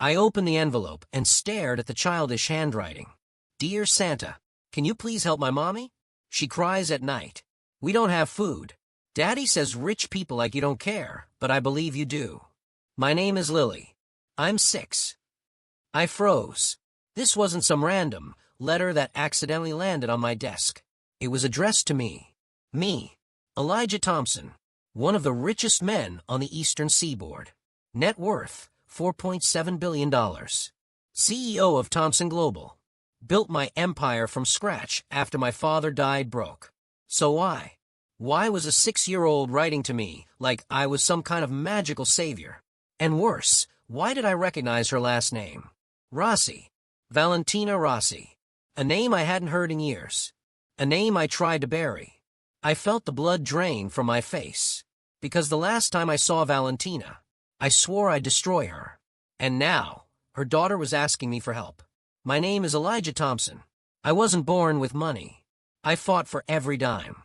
I opened the envelope and stared at the childish handwriting. "Dear Santa, can you please help my mommy? She cries at night. We don't have food. Daddy says rich people like you don't care, but I believe you do. My name is Lily. I'm 6. I froze. This wasn't some random letter that accidentally landed on my desk. It was addressed to me. Me, Elijah Thompson, one of the richest men on the Eastern Seaboard. Net worth, $4.7 billion. CEO of Thompson Global. Built my empire from scratch after my father died broke. So why? Why was a 6-year-old writing to me like I was some kind of magical savior? And worse, why did I recognize her last name? Rossi. Valentina Rossi. A name I hadn't heard in years. A name I tried to bury. I felt the blood drain from my face. Because the last time I saw Valentina, I swore I'd destroy her. And now, her daughter was asking me for help. My name is Elijah Thompson. I wasn't born with money. I fought for every dime.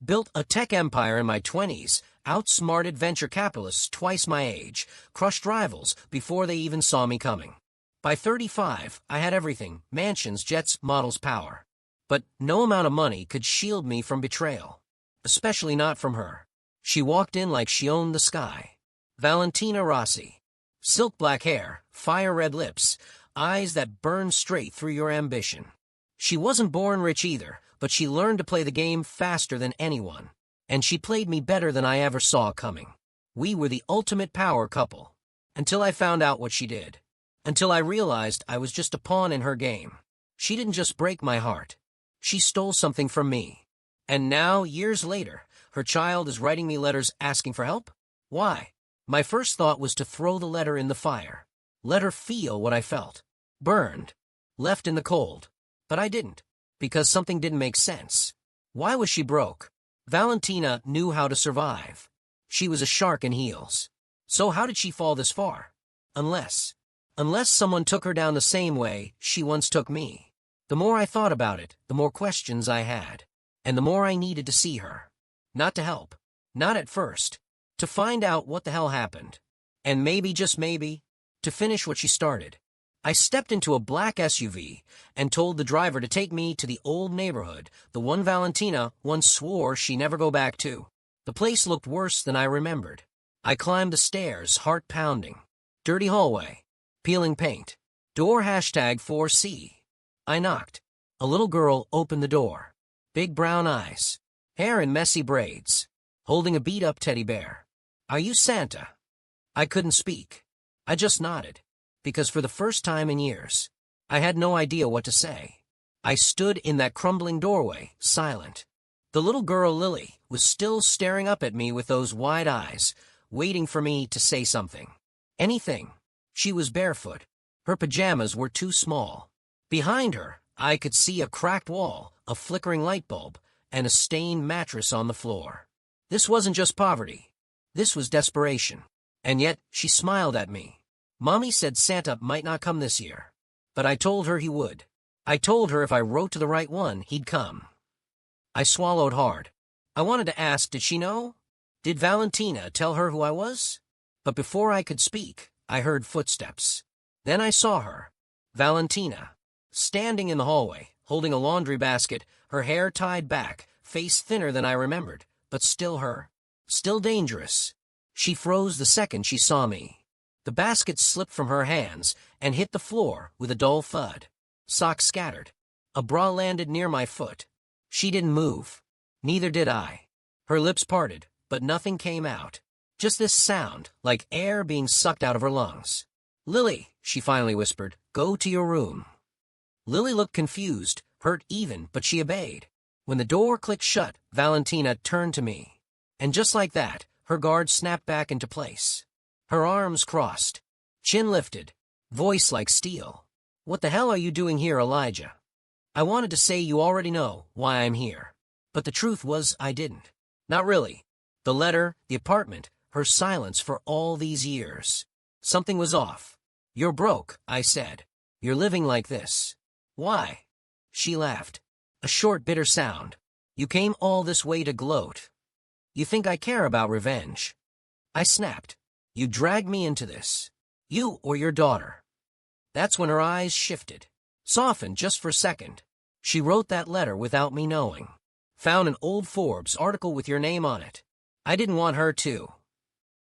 Built a tech empire in my 20s, outsmarted venture capitalists twice my age, crushed rivals before they even saw me coming. By 35, I had everything: mansions, jets, models, power. But no amount of money could shield me from betrayal. Especially not from her. She walked in like she owned the sky. Valentina Rossi. Silk black hair, fire-red lips, eyes that burn straight through your ambition. She wasn't born rich either, but she learned to play the game faster than anyone. And she played me better than I ever saw coming. We were the ultimate power couple. Until I found out what she did. Until I realized I was just a pawn in her game. She didn't just break my heart. She stole something from me. And now, years later, her child is writing me letters asking for help? Why? My first thought was to throw the letter in the fire. Let her feel what I felt. Burned. Left in the cold. But I didn't. Because something didn't make sense. Why was she broke? Valentina knew how to survive. She was a shark in heels. So how did she fall this far? Unless someone took her down the same way she once took me. The more I thought about it, the more questions I had. And the more I needed to see her. Not to help. Not at first. To find out what the hell happened. And maybe, just maybe, to finish what she started. I stepped into a black SUV and told the driver to take me to the old neighborhood, the one Valentina once swore she'd never go back to. The place looked worse than I remembered. I climbed the stairs, heart pounding. Dirty hallway. Peeling paint. Door #4C. I knocked. A little girl opened the door. Big brown eyes. Hair in messy braids. Holding a beat-up teddy bear. "Are you Santa?" I couldn't speak. I just nodded. Because for the first time in years, I had no idea what to say. I stood in that crumbling doorway, silent. The little girl, Lily, was still staring up at me with those wide eyes, waiting for me to say something. Anything. She was barefoot. Her pajamas were too small. Behind her, I could see a cracked wall, a flickering light bulb, and a stained mattress on the floor. This wasn't just poverty. This was desperation. And yet, she smiled at me. Mommy said Santa might not come this year. But I told her he would. I told her if I wrote to the right one, he'd come. I swallowed hard. I wanted to ask, did she know? Did Valentina tell her who I was? But before I could speak, I heard footsteps. Then I saw her. Valentina. Standing in the hallway, holding a laundry basket, her hair tied back, face thinner than I remembered, but still her. Still dangerous. She froze the second she saw me. The basket slipped from her hands and hit the floor with a dull thud. Socks scattered. A bra landed near my foot. She didn't move. Neither did I. Her lips parted, but nothing came out. Just this sound, like air being sucked out of her lungs. "Lily," she finally whispered, "go to your room." Lily looked confused, hurt even, but she obeyed. When the door clicked shut, Valentina turned to me. And just like that, her guard snapped back into place. Her arms crossed. Chin lifted. Voice like steel. "What the hell are you doing here, Elijah?" I wanted to say you already know why I'm here. But the truth was I didn't. Not really. The letter, the apartment, her silence for all these years. Something was off. "You're broke," I said. "You're living like this." "Why?" She laughed. A short, bitter sound. "You came all this way to gloat. You think I care about revenge." I snapped. "You dragged me into this. You or your daughter. That's when her eyes shifted. Softened just for a second. She wrote that letter without me knowing. Found an old Forbes article with your name on it. I didn't want her to.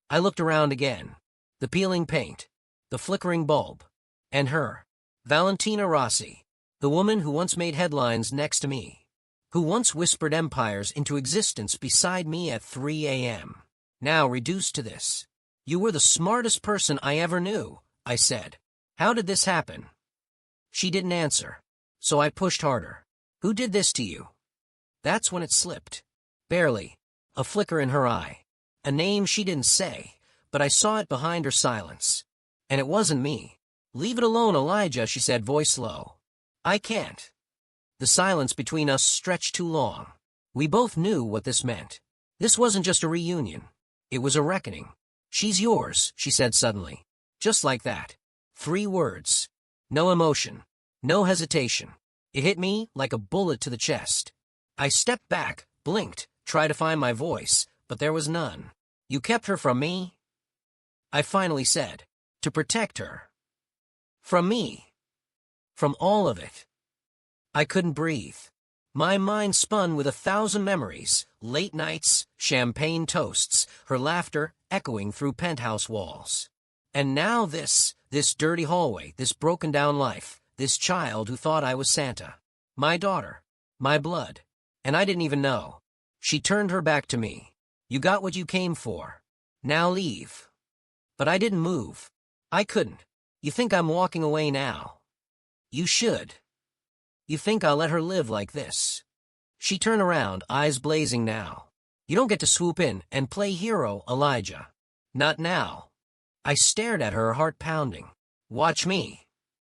I looked around again. The peeling paint. The flickering bulb. And her. Valentina Rossi. The woman who once made headlines next to me. Who once whispered empires into existence beside me at 3 a.m. Now reduced to this. You were the smartest person I ever knew, I said. How did this happen? She didn't answer. So I pushed harder. Who did this to you? That's when it slipped. Barely. A flicker in her eye. A name she didn't say, but I saw it behind her silence. And it wasn't me. Leave it alone, Elijah, she said, voice low. I can't. The silence between us stretched too long. We both knew what this meant. This wasn't just a reunion. It was a reckoning. She's yours, she said suddenly. Just like that. 3 words. No emotion. No hesitation. It hit me like a bullet to the chest. I stepped back, blinked, tried to find my voice, but there was none. You kept her from me? I finally said. To protect her. From me. From all of it. I couldn't breathe. My mind spun with 1,000 memories, late nights, champagne toasts, her laughter echoing through penthouse walls. And now this dirty hallway, this broken-down life, this child who thought I was Santa. My daughter. My blood. And I didn't even know. She turned her back to me. You got what you came for. Now leave. But I didn't move. I couldn't. You think I'm walking away now? You should. You think I'll let her live like this? She turned around, eyes blazing now. You don't get to swoop in and play hero, Elijah. Not now. I stared at her, heart pounding. Watch me.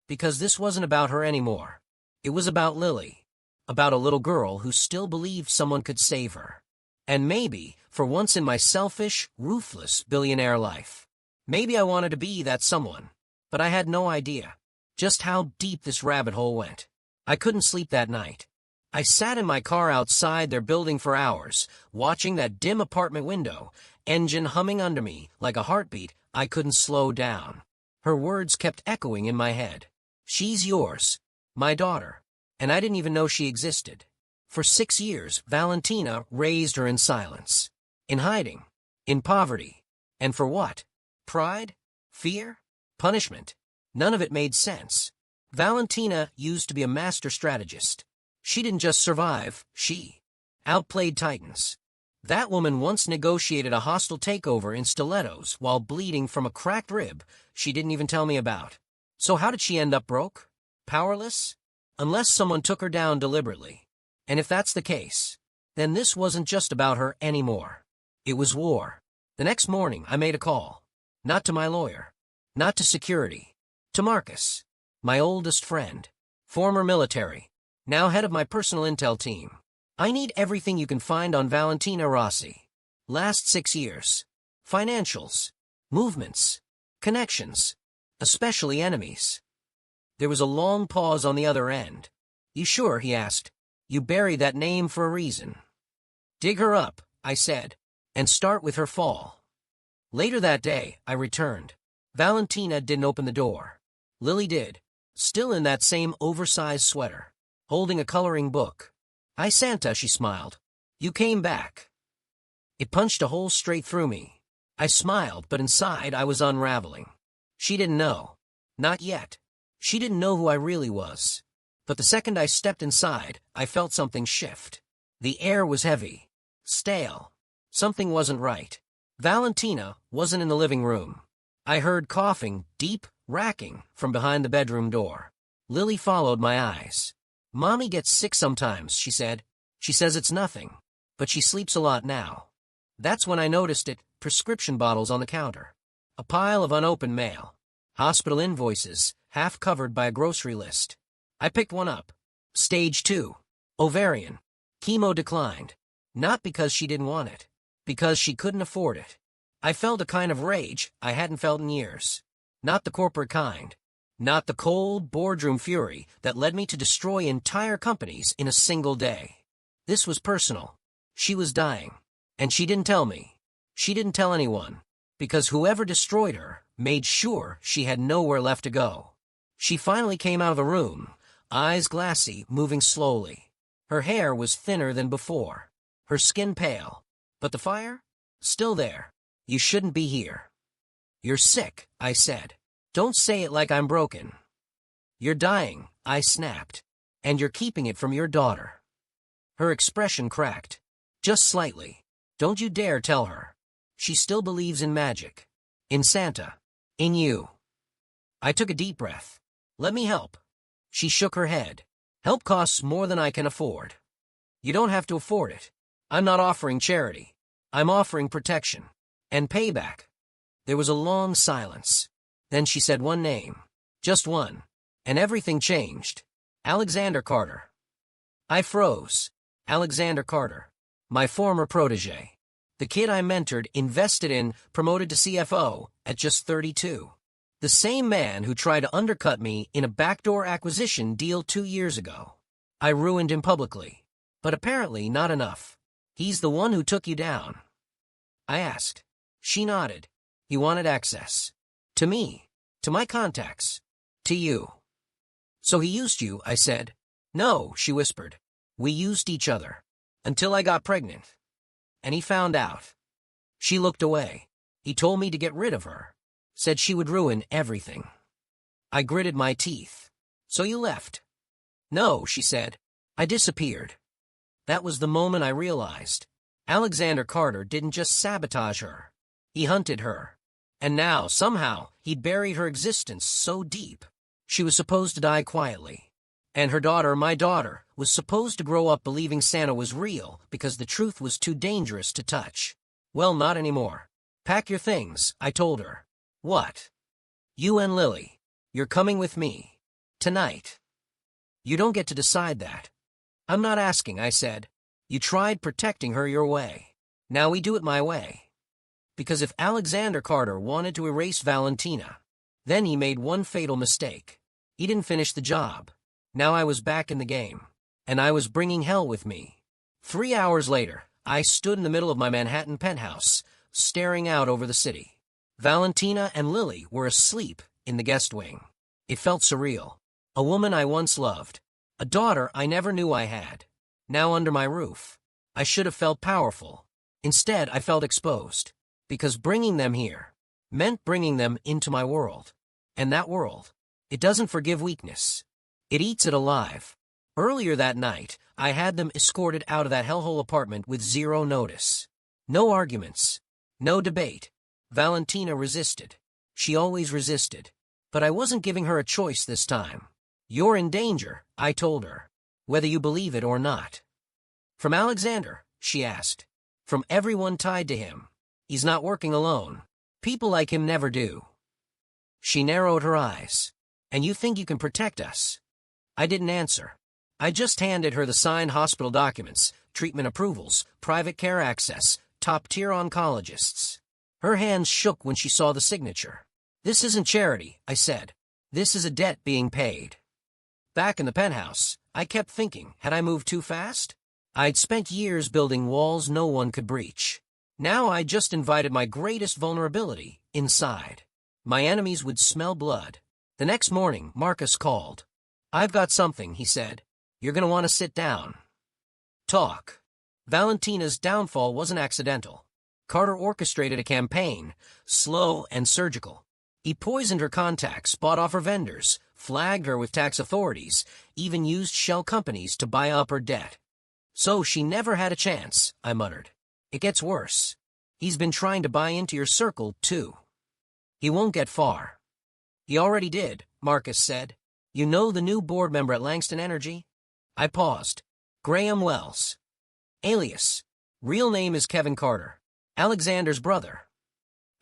Because this wasn't about her anymore. It was about Lily. About a little girl who still believed someone could save her. And maybe, for once in my selfish, ruthless billionaire life, maybe I wanted to be that someone. But I had no idea just how deep this rabbit hole went. I couldn't sleep that night. I sat in my car outside their building for hours, watching that dim apartment window, engine humming under me like a heartbeat I couldn't slow down. Her words kept echoing in my head. She's yours, my daughter, and I didn't even know she existed. For 6 years, Valentina raised her in silence, in hiding, in poverty. And for what? Pride? Fear? Punishment? None of it made sense. Valentina used to be a master strategist. She didn't just survive, she outplayed titans. That woman once negotiated a hostile takeover in stilettos while bleeding from a cracked rib she didn't even tell me about. So how did she end up broke? Powerless? Unless someone took her down deliberately. And if that's the case, then this wasn't just about her anymore. It was war. The next morning I made a call. Not to my lawyer. Not to security. To Marcus. My oldest friend. Former military. Now head of my personal intel team. I need everything you can find on Valentina Rossi. Last 6 years. Financials. Movements. Connections. Especially enemies. There was a long pause on the other end. You sure? He asked. You buried that name for a reason. Dig her up, I said, and start with her fall. Later that day, I returned. Valentina didn't open the door. Lily did, still in that same oversized sweater, holding a coloring book. Hi, Santa, she smiled. You came back. It punched a hole straight through me. I smiled, but inside I was unraveling. She didn't know. Not yet. She didn't know who I really was. But the second I stepped inside, I felt something shift. The air was heavy. Stale. Something wasn't right. Valentina wasn't in the living room. I heard coughing, deep, racking, from behind the bedroom door. Lily followed my eyes. Mommy gets sick sometimes, she said. She says it's nothing, but she sleeps a lot now. That's when I noticed it, prescription bottles on the counter. A pile of unopened mail. Hospital invoices, half covered by a grocery list. I picked one up. Stage 2. Ovarian. Chemo declined. Not because she didn't want it. Because she couldn't afford it. I felt a kind of rage I hadn't felt in years. Not the corporate kind. Not the cold, boardroom fury that led me to destroy entire companies in a single day. This was personal. She was dying. And she didn't tell me. She didn't tell anyone. Because whoever destroyed her made sure she had nowhere left to go. She finally came out of the room, eyes glassy, moving slowly. Her hair was thinner than before, her skin pale. But the fire? Still there. You shouldn't be here. You're sick, I said. Don't say it like I'm broken. You're dying, I snapped. And you're keeping it from your daughter. Her expression cracked. Just slightly. Don't you dare tell her. She still believes in magic. In Santa. In you. I took a deep breath. Let me help. She shook her head. Help costs more than I can afford. You don't have to afford it. I'm not offering charity. I'm offering protection. And payback. There was a long silence. Then she said one name. Just one. And everything changed. Alexander Carter. I froze. Alexander Carter. My former protege. The kid I mentored, invested in, promoted to CFO at just 32. The same man who tried to undercut me in a backdoor acquisition deal 2 years ago. I ruined him publicly. But apparently not enough. He's the one who took you down. I asked. She nodded. He wanted access. To me. To my contacts. To you. So he used you, I said. No, she whispered. We used each other. Until I got pregnant. And he found out. She looked away. He told me to get rid of her. Said she would ruin everything. I gritted my teeth. So you left? No, she said. I disappeared. That was the moment I realized. Alexander Carter didn't just sabotage her. He hunted her. And now, somehow, he'd buried her existence so deep. She was supposed to die quietly. And her daughter, my daughter, was supposed to grow up believing Santa was real because the truth was too dangerous to touch. Well, not anymore. Pack your things, I told her. What? You and Lily. You're coming with me. Tonight. You don't get to decide that. I'm not asking, I said. You tried protecting her your way. Now we do it my way. Because if Alexander Carter wanted to erase Valentina, then he made one fatal mistake. He didn't finish the job. Now I was back in the game. And I was bringing hell with me. 3 hours later, I stood in the middle of my Manhattan penthouse, staring out over the city. Valentina and Lily were asleep in the guest wing. It felt surreal. A woman I once loved. A daughter I never knew I had. Now under my roof. I should have felt powerful. Instead, I felt exposed. Because bringing them here meant bringing them into my world. And that world, it doesn't forgive weakness. It eats it alive. Earlier that night, I had them escorted out of that hellhole apartment with zero notice. No arguments. No debate. Valentina resisted. She always resisted. But I wasn't giving her a choice this time. You're in danger, I told her. Whether you believe it or not. From Alexander, she asked. From everyone tied to him. He's not working alone. People like him never do. She narrowed her eyes. And you think you can protect us? I didn't answer. I just handed her the signed hospital documents, treatment approvals, private care access, top-tier oncologists. Her hands shook when she saw the signature. This isn't charity, I said. This is a debt being paid. Back in the penthouse, I kept thinking, had I moved too fast? I'd spent years building walls no one could breach. Now I just invited my greatest vulnerability inside. My enemies would smell blood. The next morning, Marcus called. I've got something, he said. You're going to want to sit down. Talk. Valentina's downfall wasn't accidental. Carter orchestrated a campaign, slow and surgical. He poisoned her contacts, bought off her vendors, flagged her with tax authorities, even used shell companies to buy up her debt. So she never had a chance, I muttered. It gets worse. He's been trying to buy into your circle, too. He won't get far. He already did, Marcus said. You know the new board member at Langston Energy? I paused. Graham Wells. Alias. Real name is Kevin Carter. Alexander's brother.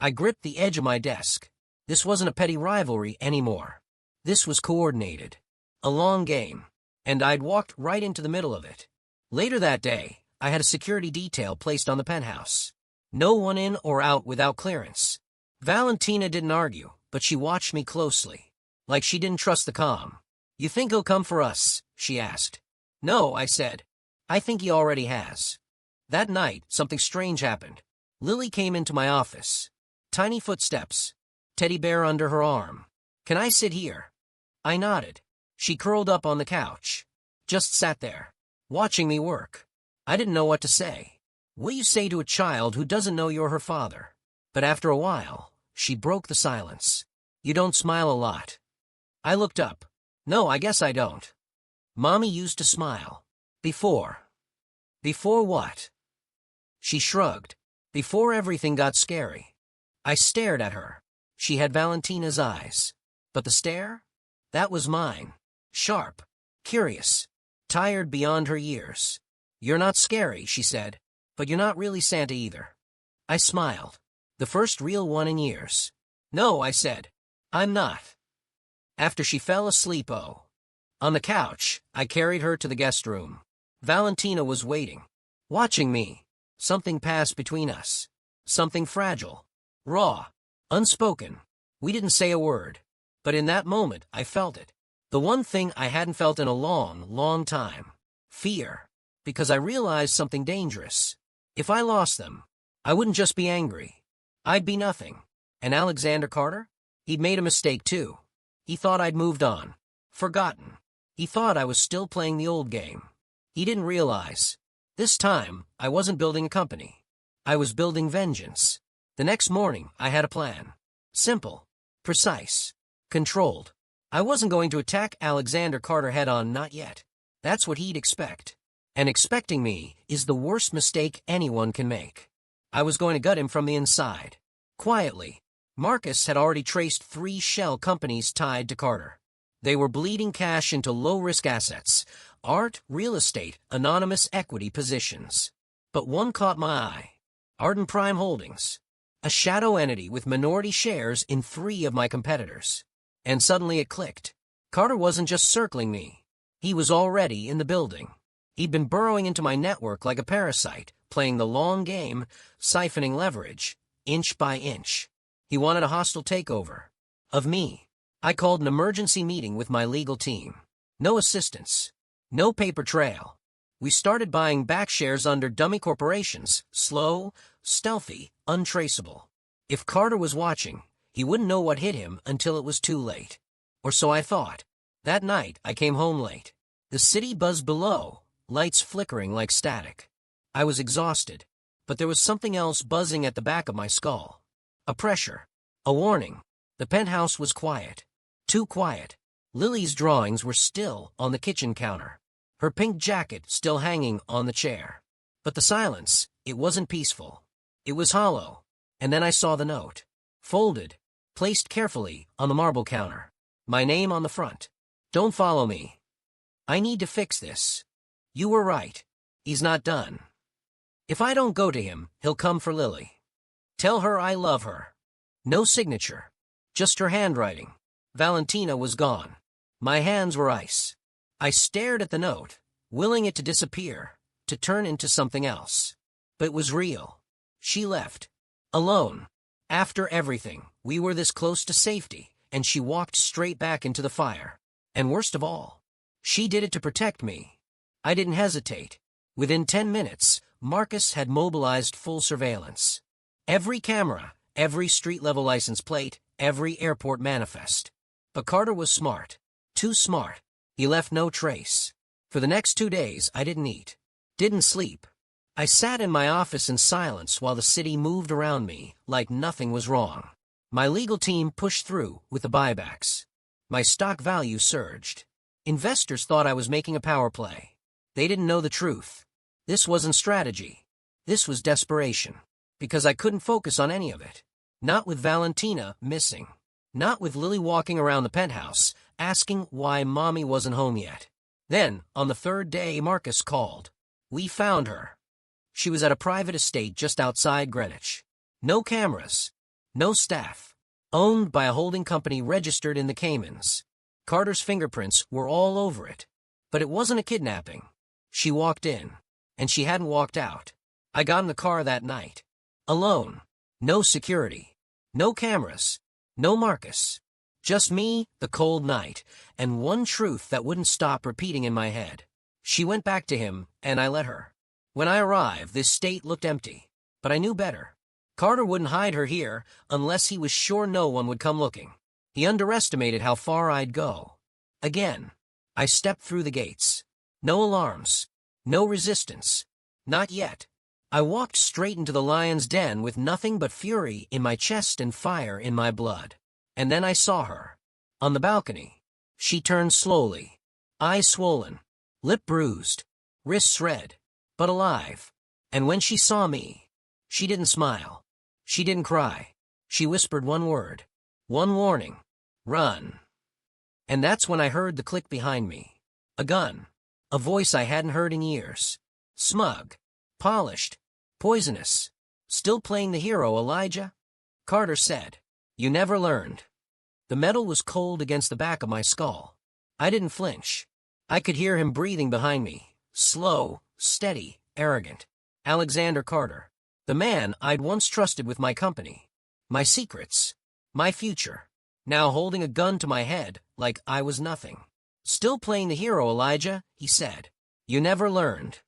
I gripped the edge of my desk. This wasn't a petty rivalry anymore. This was coordinated. A long game. And I'd walked right into the middle of it. Later that day, I had a security detail placed on the penthouse. No one in or out without clearance. Valentina didn't argue, but she watched me closely. Like she didn't trust the calm. You think he'll come for us? She asked. No, I said. I think he already has. That night, something strange happened. Lily came into my office. Tiny footsteps. Teddy bear under her arm. Can I sit here? I nodded. She curled up on the couch. Just sat there, watching me work. I didn't know what to say. What do you say to a child who doesn't know you're her father? But after a while, she broke the silence. You don't smile a lot. I looked up. No, I guess I don't. Mommy used to smile. Before. Before what? She shrugged. Before everything got scary. I stared at her. She had Valentina's eyes. But the stare? That was mine. Sharp. Curious. Tired beyond her years. You're not scary, she said. But you're not really Santa either. I smiled. The first real one in years. No, I said. I'm not. After she fell asleep, on the couch, I carried her to the guest room. Valentina was waiting. Watching me. Something passed between us. Something fragile. Raw. Unspoken. We didn't say a word. But in that moment, I felt it. The one thing I hadn't felt in a long, long time. Fear. Because I realized something dangerous. If I lost them, I wouldn't just be angry. I'd be nothing. And Alexander Carter? He'd made a mistake too. He thought I'd moved on. Forgotten. He thought I was still playing the old game. He didn't realize. This time, I wasn't building a company. I was building vengeance. The next morning, I had a plan. Simple. Precise. Controlled. I wasn't going to attack Alexander Carter head-on, not yet. That's what he'd expect. And expecting me is the worst mistake anyone can make. I was going to gut him from the inside. Quietly. Marcus had already traced 3 shell companies tied to Carter. They were bleeding cash into low-risk assets, art, real estate, anonymous equity positions. But one caught my eye. Arden Prime Holdings. A shadow entity with minority shares in 3 of my competitors. And suddenly it clicked. Carter wasn't just circling me. He was already in the building. He'd been burrowing into my network like a parasite, playing the long game, siphoning leverage, inch by inch. He wanted a hostile takeover. Of me. I called an emergency meeting with my legal team. No assistance. No paper trail. We started buying back shares under dummy corporations, slow, stealthy, untraceable. If Carter was watching, he wouldn't know what hit him until it was too late. Or so I thought. That night, I came home late. The city buzzed below, lights flickering like static. I was exhausted, but there was something else buzzing at the back of my skull. A pressure. A warning. The penthouse was quiet. Too quiet. Lily's drawings were still on the kitchen counter. Her pink jacket still hanging on the chair. But the silence, it wasn't peaceful. It was hollow. And then I saw the note. Folded. Placed carefully on the marble counter. My name on the front. Don't follow me. I need to fix this. You were right. He's not done. If I don't go to him, he'll come for Lily. Tell her I love her. No signature. Just her handwriting. Valentina was gone. My hands were ice. I stared at the note, willing it to disappear, to turn into something else. But it was real. She left. Alone. After everything, we were this close to safety, and she walked straight back into the fire. And worst of all, she did it to protect me. I didn't hesitate. Within 10 minutes, Marcus had mobilized full surveillance. Every camera, every street-level license plate, every airport manifest. But Carter was smart. Too smart. He left no trace. For the next 2 days, I didn't eat. Didn't sleep. I sat in my office in silence while the city moved around me like nothing was wrong. My legal team pushed through with the buybacks. My stock value surged. Investors thought I was making a power play. They didn't know the truth. This wasn't strategy. This was desperation. Because I couldn't focus on any of it. Not with Valentina missing. Not with Lily walking around the penthouse, asking why Mommy wasn't home yet. Then, on the 3rd day, Marcus called. We found her. She was at a private estate just outside Greenwich. No cameras. No staff. Owned by a holding company registered in the Caymans. Carter's fingerprints were all over it. But it wasn't a kidnapping. She walked in. And she hadn't walked out. I got in the car that night. Alone. No security. No cameras. No Marcus. Just me, the cold night, and one truth that wouldn't stop repeating in my head. She went back to him, and I let her. When I arrived, this state looked empty. But I knew better. Carter wouldn't hide her here unless he was sure no one would come looking. He underestimated how far I'd go. Again. I stepped through the gates. No alarms. No resistance. Not yet. I walked straight into the lion's den with nothing but fury in my chest and fire in my blood. And then I saw her. On the balcony. She turned slowly. Eyes swollen. Lip bruised. Wrists red. But alive. And when she saw me, she didn't smile. She didn't cry. She whispered one word. One warning. Run. And that's when I heard the click behind me. A gun. A voice I hadn't heard in years. Smug. Polished. Poisonous. Still playing the hero, Elijah? Carter said. You never learned. The metal was cold against the back of my skull. I didn't flinch. I could hear him breathing behind me. Slow, steady, arrogant. Alexander Carter. The man I'd once trusted with my company. My secrets. My future. Now holding a gun to my head like I was nothing. Still playing the hero, Elijah, he said. You never learned.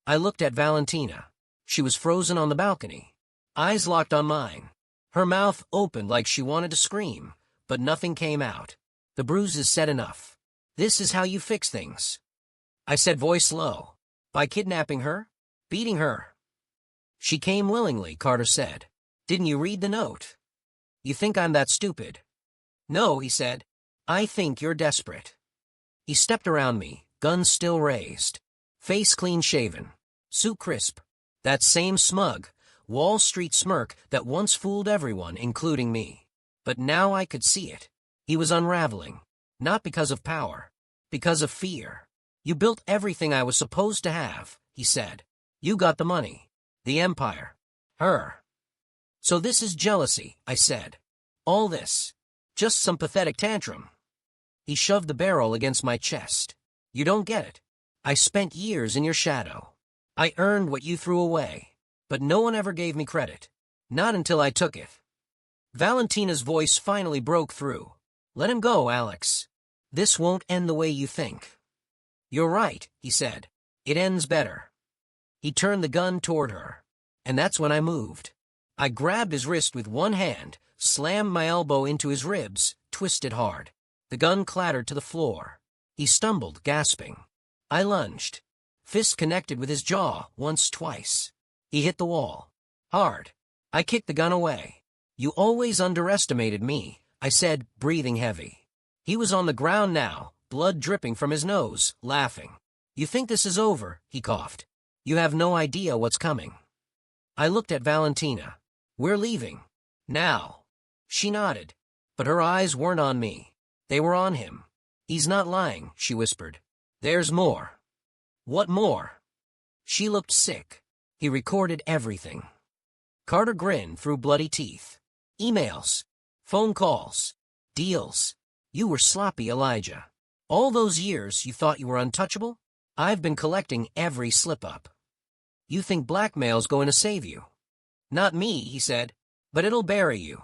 I looked at Valentina. She was frozen on the balcony. Eyes locked on mine. Her mouth opened like she wanted to scream, but nothing came out. The bruises said enough. This is how you fix things. I said, voice low. By kidnapping her? Beating her? She came willingly, Carter said. Didn't you read the note? You think I'm that stupid? No, he said. I think you're desperate. He stepped around me, gun still raised. Face clean-shaven. Suit crisp. That same smug, Wall Street smirk that once fooled everyone, including me. But now I could see it. He was unraveling. Not because of power. Because of fear. You built everything I was supposed to have, he said. You got the money. The empire. Her. So this is jealousy, I said. All this. Just some pathetic tantrum. He shoved the barrel against my chest. You don't get it. I spent years in your shadow. I earned what you threw away. But no one ever gave me credit. Not until I took it. Valentina's voice finally broke through. Let him go, Alex. This won't end the way you think. You're right, he said. It ends better. He turned the gun toward her. And that's when I moved. I grabbed his wrist with one hand, slammed my elbow into his ribs, twisted hard. The gun clattered to the floor. He stumbled, gasping. I lunged. Fist connected with his jaw, once, twice. He hit the wall. Hard. I kicked the gun away. You always underestimated me, I said, breathing heavy. He was on the ground now, blood dripping from his nose, laughing. You think this is over, he coughed. You have no idea what's coming. I looked at Valentina. We're leaving. Now. She nodded. But her eyes weren't on me. They were on him. He's not lying, she whispered. There's more. What more? She looked sick. He recorded everything. Carter grinned through bloody teeth. Emails. Phone calls. Deals. You were sloppy, Elijah. All those years you thought you were untouchable? I've been collecting every slip-up. You think blackmail's going to save you? Not me, he said, but it'll bury you.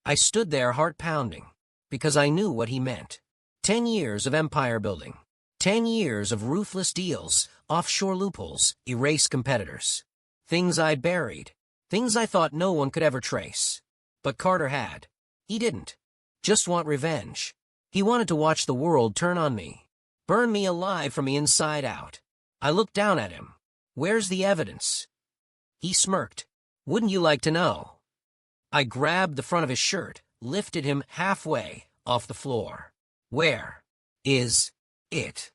I stood there heart pounding, because I knew what he meant. 10 years of empire building. 10 years of ruthless deals, offshore loopholes, erased competitors. Things I'd buried. Things I thought no one could ever trace. But Carter had. He didn't. Just want revenge. He wanted to watch the world turn on me. Burn me alive from the inside out. I looked down at him. Where's the evidence? He smirked. Wouldn't you like to know? I grabbed the front of his shirt, lifted him halfway off the floor. Where is it?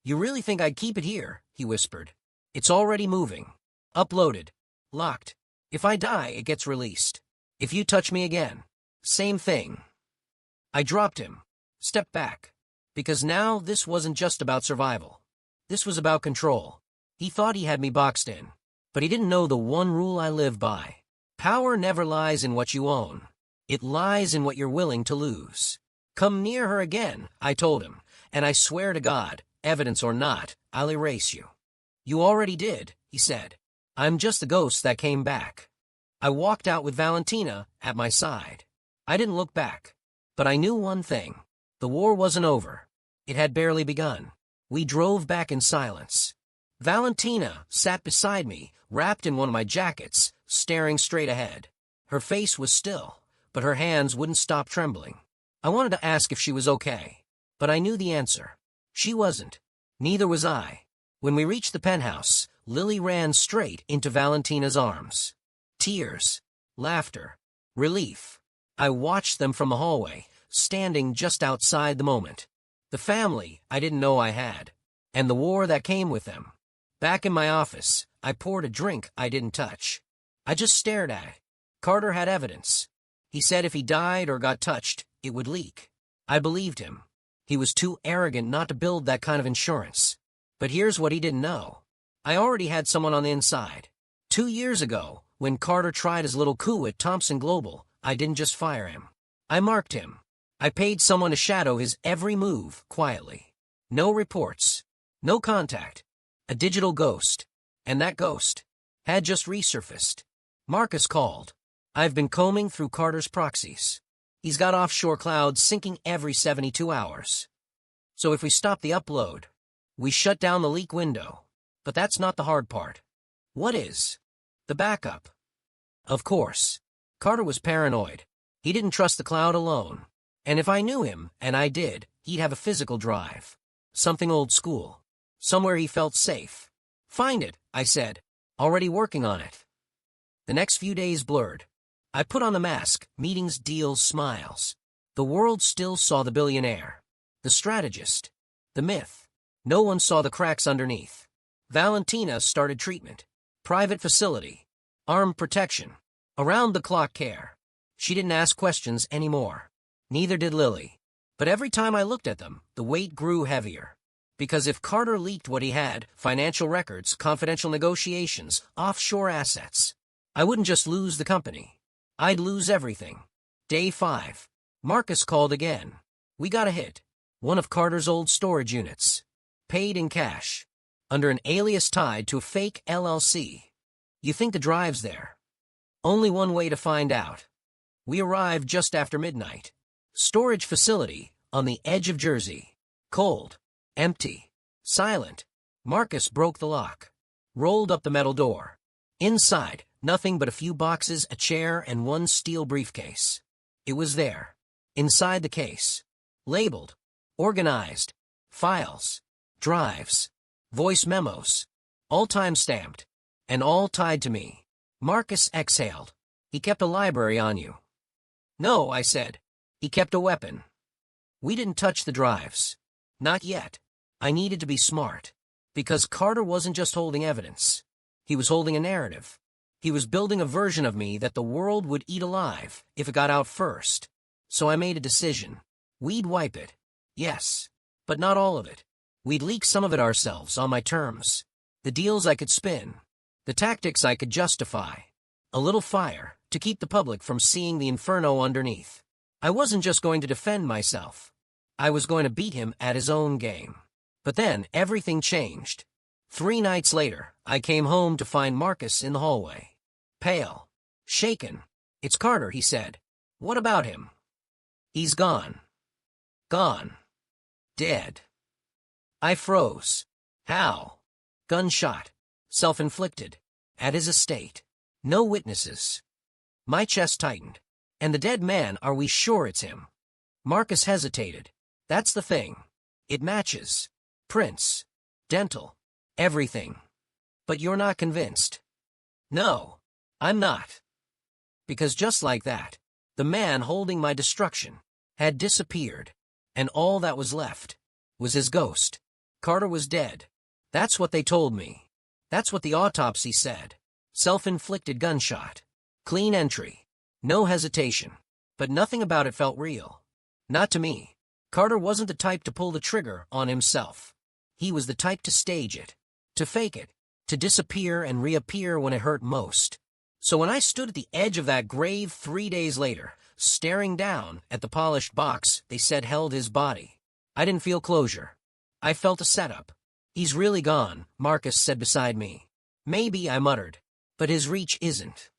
You really think I'd keep it here? He whispered. It's already moving. Uploaded. Locked. If I die, it gets released. If you touch me again, same thing. I dropped him. Stepped back. Because now this wasn't just about survival. This was about control. He thought he had me boxed in. But he didn't know the one rule I live by. Power never lies in what you own. It lies in what you're willing to lose. Come near her again, I told him, and I swear to God, evidence or not, I'll erase you. You already did, he said. I'm just the ghost that came back. I walked out with Valentina at my side. I didn't look back. But I knew one thing. The war wasn't over. It had barely begun. We drove back in silence. Valentina sat beside me, wrapped in one of my jackets, staring straight ahead. Her face was still, but her hands wouldn't stop trembling. I wanted to ask if she was okay. But I knew the answer. She wasn't. Neither was I. When we reached the penthouse, Lily ran straight into Valentina's arms. Tears, laughter, relief. I watched them from the hallway, standing just outside the moment. The family I didn't know I had, and the war that came with them. Back in my office, I poured a drink I didn't touch. I just stared at it. Carter had evidence. He said if he died or got touched, it would leak. I believed him. He was too arrogant not to build that kind of insurance. But here's what he didn't know. I already had someone on the inside. 2 years ago, when Carter tried his little coup at Thompson Global, I didn't just fire him. I marked him. I paid someone to shadow his every move quietly. No reports. No contact. A digital ghost. And that ghost had just resurfaced. Marcus called. I've been combing through Carter's proxies. He's got offshore clouds syncing every 72 hours. So if we stop the upload, we shut down the leak window. But that's not the hard part. What is? The backup. Of course. Carter was paranoid. He didn't trust the cloud alone. And if I knew him, and I did, he'd have a physical drive. Something old school. Somewhere he felt safe. Find it, I said. Already working on it. The next few days blurred. I put on the mask, meetings, deals, smiles. The world still saw the billionaire. The strategist. The myth. No one saw the cracks underneath. Valentina started treatment. Private facility. Armed protection. Around-the-clock care. She didn't ask questions anymore. Neither did Lily. But every time I looked at them, the weight grew heavier. Because if Carter leaked what he had, financial records, confidential negotiations, offshore assets, I wouldn't just lose the company. I'd lose everything. Day 5. Marcus called again. We got a hit. One of Carter's old storage units. Paid in cash. Under an alias tied to a fake LLC. You think the drive's there? Only one way to find out. We arrived just after midnight. Storage facility on the edge of Jersey. Cold. Empty. Silent. Marcus broke the lock. Rolled up the metal door. Inside, nothing but a few boxes, a chair, and one steel briefcase. It was there. Inside the case. Labeled. Organized. Files. Drives. Voice memos. All time-stamped. And all tied to me. Marcus exhaled. He kept a library on you. No, I said. He kept a weapon. We didn't touch the drives. Not yet. I needed to be smart. Because Carter wasn't just holding evidence. He was holding a narrative. He was building a version of me that the world would eat alive if it got out first. So I made a decision. We'd wipe it. Yes. But not all of it. We'd leak some of it ourselves on my terms. The deals I could spin. The tactics I could justify. A little fire to keep the public from seeing the inferno underneath. I wasn't just going to defend myself. I was going to beat him at his own game. But then everything changed. 3 nights later, I came home to find Marcus in the hallway. Pale. Shaken. It's Carter, he said. What about him? He's gone. Gone. Dead. I froze. How? Gunshot. Self-inflicted. At his estate. No witnesses. My chest tightened. And the dead man, are we sure it's him? Marcus hesitated. That's the thing. It matches. Prints. Dental. Everything. But you're not convinced. No, I'm not. Because just like that, the man holding my destruction had disappeared, and all that was left was his ghost. Carter was dead. That's what they told me. That's what the autopsy said. Self-inflicted gunshot. Clean entry. No hesitation. But nothing about it felt real. Not to me. Carter wasn't the type to pull the trigger on himself. He was the type to stage it. To fake it. To disappear and reappear when it hurt most. So when I stood at the edge of that grave 3 days later, staring down at the polished box they said held his body, I didn't feel closure. I felt a setup. He's really gone, Marcus said beside me. Maybe, I muttered, but his reach isn't.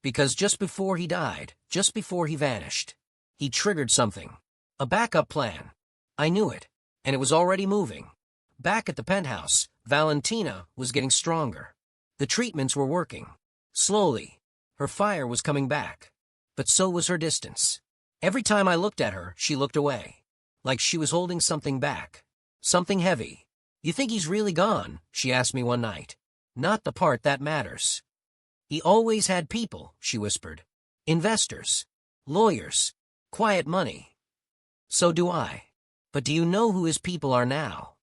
Because just before he died, just before he vanished, he triggered something. A backup plan. I knew it, and it was already moving. Back at the penthouse, Valentina was getting stronger. The treatments were working. Slowly. Her fire was coming back. But so was her distance. Every time I looked at her, she looked away. like she was holding something back. Something heavy. "You think he's really gone?" she asked me one night. "Not the part that matters." "He always had people," she whispered. "Investors. Lawyers. Quiet money." "So do I. But do you know who his people are now?"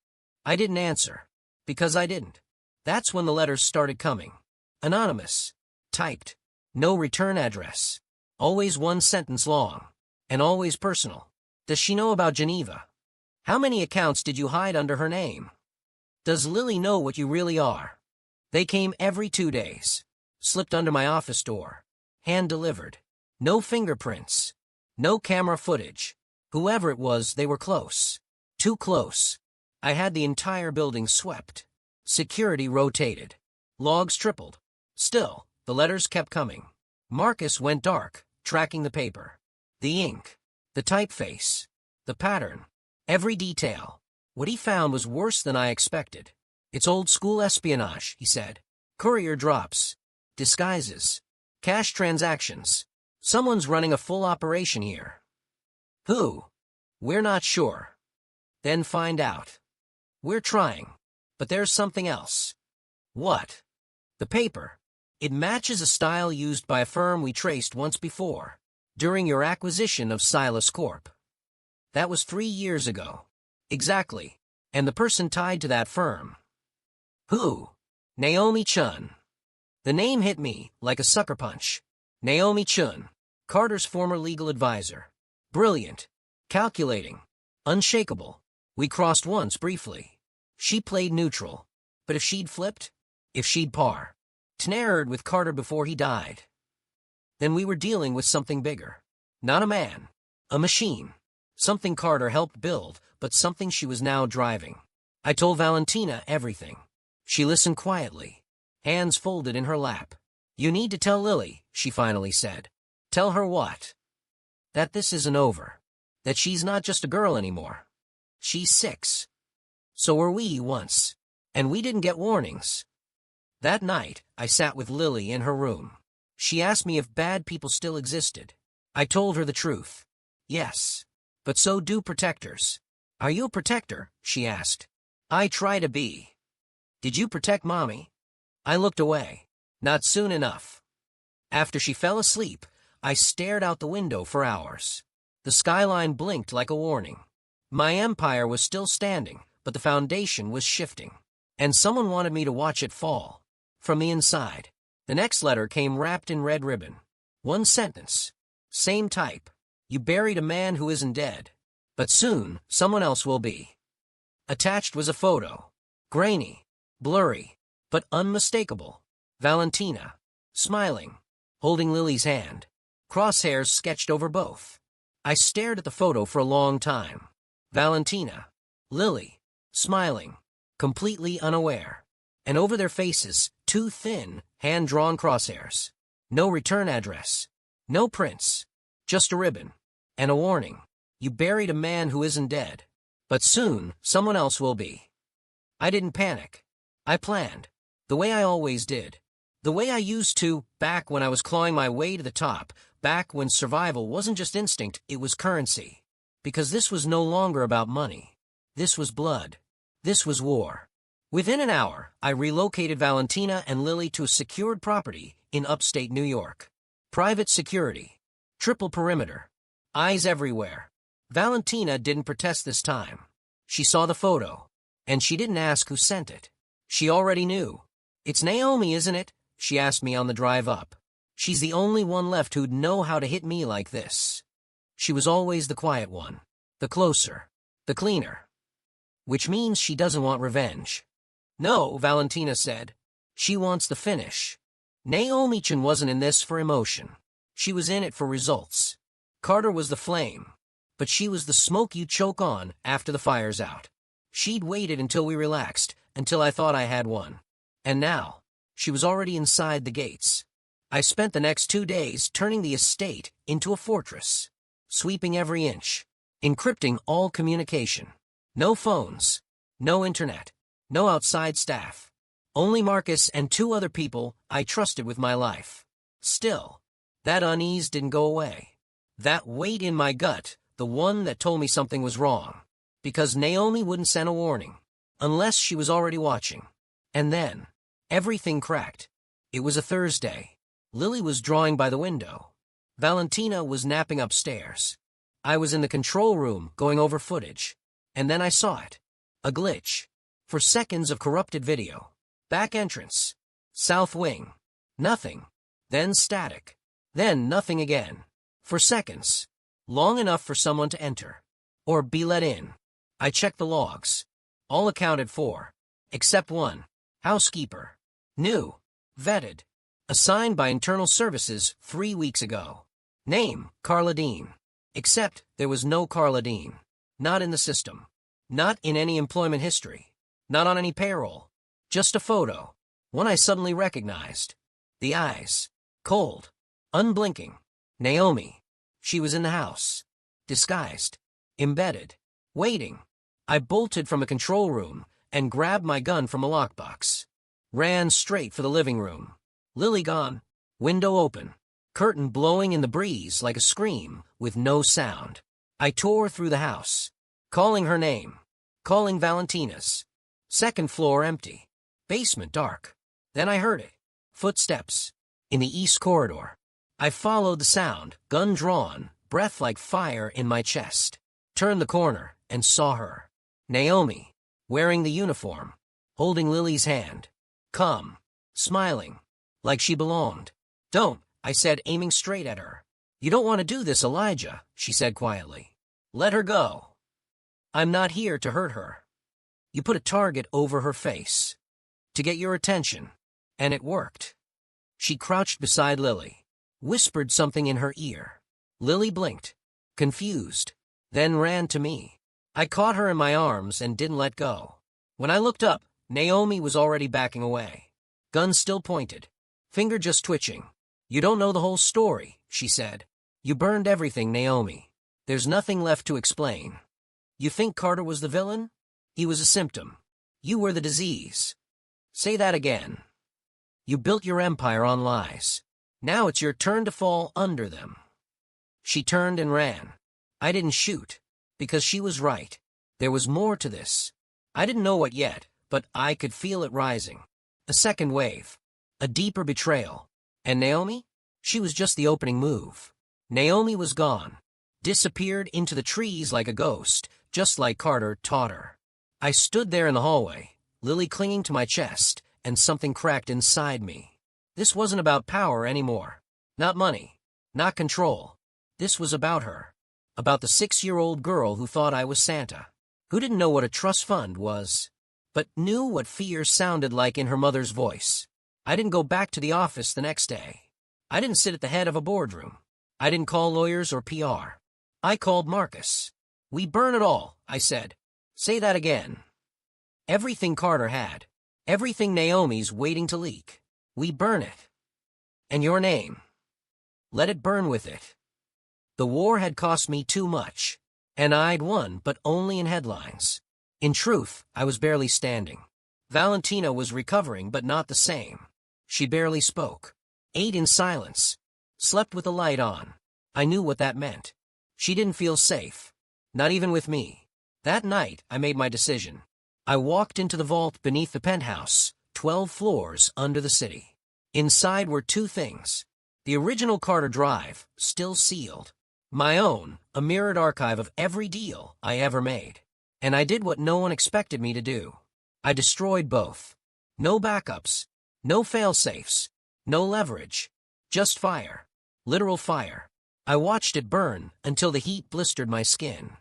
I didn't answer. Because I didn't. That's when the letters started coming. Anonymous. Typed. No return address. Always one sentence long. And always personal. "Does she know about Geneva? How many accounts did you hide under her name? Does Lily know what you really are?" They came every 2 days. Slipped under my office door. Hand-delivered. No fingerprints. No camera footage. Whoever it was, they were close. Too close. I had the entire building swept. Security rotated. Logs tripled. Still, the letters kept coming. Marcus went dark, tracking the paper. The ink. The typeface. The pattern. Every detail. What he found was worse than I expected. "It's old-school espionage," he said. "Courier drops. Disguises. Cash transactions. Someone's running a full operation here." "Who?" "We're not sure." "Then find out." "We're trying. But there's something else." "What?" "The paper. It matches a style used by a firm we traced once before, during your acquisition of Silas Corp. That was 3 years ago. Exactly. And the person tied to that firm." "Who?" "Naomi Chun." The name hit me like a sucker punch. Naomi Chun, Carter's former legal advisor. Brilliant. Calculating. Unshakable. We crossed once briefly. She played neutral. But if she'd flipped? If she'd partnered with Carter before he died? Then we were dealing with something bigger. Not a man. A machine. Something Carter helped build, but something she was now driving. I told Valentina everything. She listened quietly, hands folded in her lap. "You need to tell Lily," she finally said. "Tell her what?" "That this isn't over. That she's not just a girl anymore. She's 6. So were we once. And we didn't get warnings." That night, I sat with Lily in her room. She asked me if bad people still existed. I told her the truth. Yes. But so do protectors. "Are you a protector?" she asked. "I try to be." "Did you protect Mommy?" I looked away. Not soon enough. After she fell asleep, I stared out the window for hours. The skyline blinked like a warning. My empire was still standing, but the foundation was shifting. And someone wanted me to watch it fall. From the inside. The next letter came wrapped in red ribbon. One sentence. Same type. "You buried a man who isn't dead. But soon, someone else will be." Attached was a photo. Grainy. Blurry. But unmistakable. Valentina. Smiling. Holding Lily's hand. Crosshairs sketched over both. I stared at the photo for a long time. Valentina. Lily. Smiling. Completely unaware. And over their faces, 2 thin, hand-drawn crosshairs. No return address. No prints. Just a ribbon. And a warning. "You buried a man who isn't dead. But soon, someone else will be." I didn't panic. I planned. The way I always did. The way I used to, back when I was clawing my way to the top, back when survival wasn't just instinct, it was currency. Because this was no longer about money. This was blood. This was war. Within an hour, I relocated Valentina and Lily to a secured property in upstate New York. Private security. Triple perimeter. Eyes everywhere. Valentina didn't protest this time. She saw the photo. And she didn't ask who sent it. She already knew. "It's Naomi, isn't it?" she asked me on the drive up. "She's the only one left who'd know how to hit me like this." She was always the quiet one. The closer. The cleaner. "Which means she doesn't want revenge." "No," Valentina said. "She wants the finish." Naomi Chan wasn't in this for emotion. She was in it for results. Carter was the flame. But she was the smoke you choke on after the fire's out. She'd waited until we relaxed, until I thought I had won. And now, she was already inside the gates. I spent the next 2 days turning the estate into a fortress. Sweeping every inch. Encrypting all communication. No phones. No internet. No outside staff. Only Marcus and 2 other people I trusted with my life. Still, that unease didn't go away. That weight in my gut, the one that told me something was wrong. Because Naomi wouldn't send a warning. Unless she was already watching. And then, everything cracked. It was a Thursday. Lily was drawing by the window. Valentina was napping upstairs. I was in the control room going over footage. And then I saw it. A glitch. For seconds of corrupted video. Back entrance. South wing. Nothing. Then static. Then nothing again. For seconds. Long enough for someone to enter. Or be let in. I checked the logs. All accounted for. Except one. Housekeeper. New. Vetted. Assigned by Internal Services 3 weeks ago. Name, Carla Dean. Except there was no Carla Dean. Not in the system. Not in any employment history. Not on any payroll. Just a photo. One I suddenly recognized. The eyes. Cold. Unblinking. Naomi. She was in the house. Disguised. Embedded. Waiting. I bolted from the control room and grabbed my gun from a lockbox. Ran straight for the living room. Lily gone. Window open. Curtain blowing in the breeze like a scream with no sound. I tore through the house. Calling her name. Calling Valentina's. Second floor empty. Basement dark. Then I heard it. Footsteps. In the east corridor. I followed the sound, gun drawn, breath like fire in my chest. Turned the corner and saw her. Naomi. Wearing the uniform. Holding Lily's hand. Calm. Smiling. Like she belonged. Don't, I said, aiming straight at her. You don't want to do this, Elijah, she said quietly. Let her go. I'm not here to hurt her. You put a target over her face. To get your attention. And it worked. She crouched beside Lily. Whispered something in her ear. Lily blinked. Confused. Then ran to me. I caught her in my arms and didn't let go. When I looked up, Naomi was already backing away. Gun still pointed. Finger just twitching. You don't know the whole story, she said. You burned everything, Naomi. There's nothing left to explain. You think Carter was the villain? He was a symptom. You were the disease. Say that again. You built your empire on lies. Now it's your turn to fall under them. She turned and ran. I didn't shoot, because she was right. There was more to this. I didn't know what yet, but I could feel it rising. A second wave. A deeper betrayal. And Naomi? She was just the opening move. Naomi was gone. Disappeared into the trees like a ghost, just like Carter taught her. I stood there in the hallway, Lily clinging to my chest, and something cracked inside me. This wasn't about power anymore. Not money. Not control. This was about her. About the 6-year-old girl who thought I was Santa. Who didn't know what a trust fund was, but knew what fear sounded like in her mother's voice. I didn't go back to the office the next day. I didn't sit at the head of a boardroom. I didn't call lawyers or PR. I called Marcus. We burn it all, I said. Say that again. Everything Carter had. Everything Naomi's waiting to leak. We burn it. And your name. Let it burn with it. The war had cost me too much. And I'd won, but only in headlines. In truth, I was barely standing. Valentina was recovering, but not the same. She barely spoke. Ate in silence. Slept with the light on. I knew what that meant. She didn't feel safe. Not even with me. That night, I made my decision. I walked into the vault beneath the penthouse, 12 floors under the city. Inside were 2 things. The original Carter Drive, still sealed. My own, a mirrored archive of every deal I ever made. And I did what no one expected me to do. I destroyed both. No backups. No fail-safes. No leverage. Just fire. Literal fire. I watched it burn until the heat blistered my skin.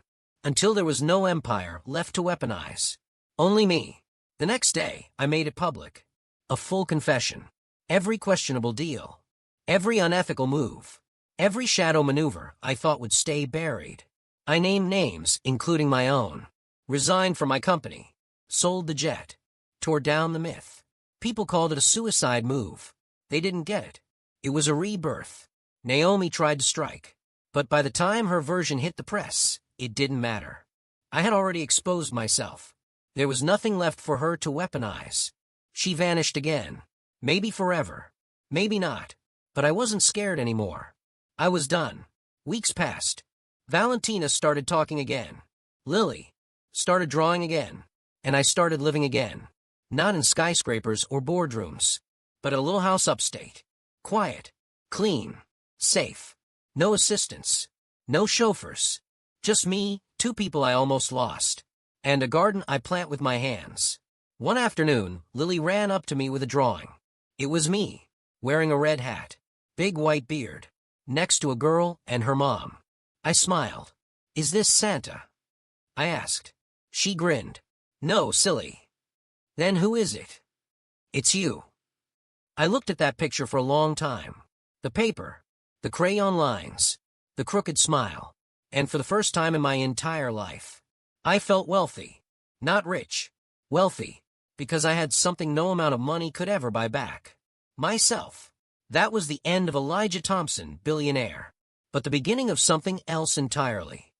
Until there was no empire left to weaponize. Only me. The next day, I made it public. A full confession. Every questionable deal. Every unethical move. Every shadow maneuver I thought would stay buried. I named names, including my own. Resigned from my company. Sold the jet. Tore down the myth. People called it a suicide move. They didn't get it. It was a rebirth. Naomi tried to strike. But by the time her version hit the press, it didn't matter. I had already exposed myself. There was nothing left for her to weaponize. She vanished again. Maybe forever. Maybe not. But I wasn't scared anymore. I was done. Weeks passed. Valentina started talking again. Lily started drawing again. And I started living again. Not in skyscrapers or boardrooms, but at a little house upstate. Quiet, clean, safe. No assistants, no chauffeurs. Just me, two people I almost lost, and a garden I plant with my hands. One afternoon, Lily ran up to me with a drawing. It was me, wearing a red hat, big white beard, next to a girl and her mom. I smiled. "Is this Santa?" I asked. She grinned. "No, silly." "Then who is it?" "It's you." I looked at that picture for a long time. The paper, the crayon lines, the crooked smile, and for the first time in my entire life, I felt wealthy. Not rich, wealthy, because I had something no amount of money could ever buy back. Myself. That was the end of Elijah Thompson, billionaire, but the beginning of something else entirely.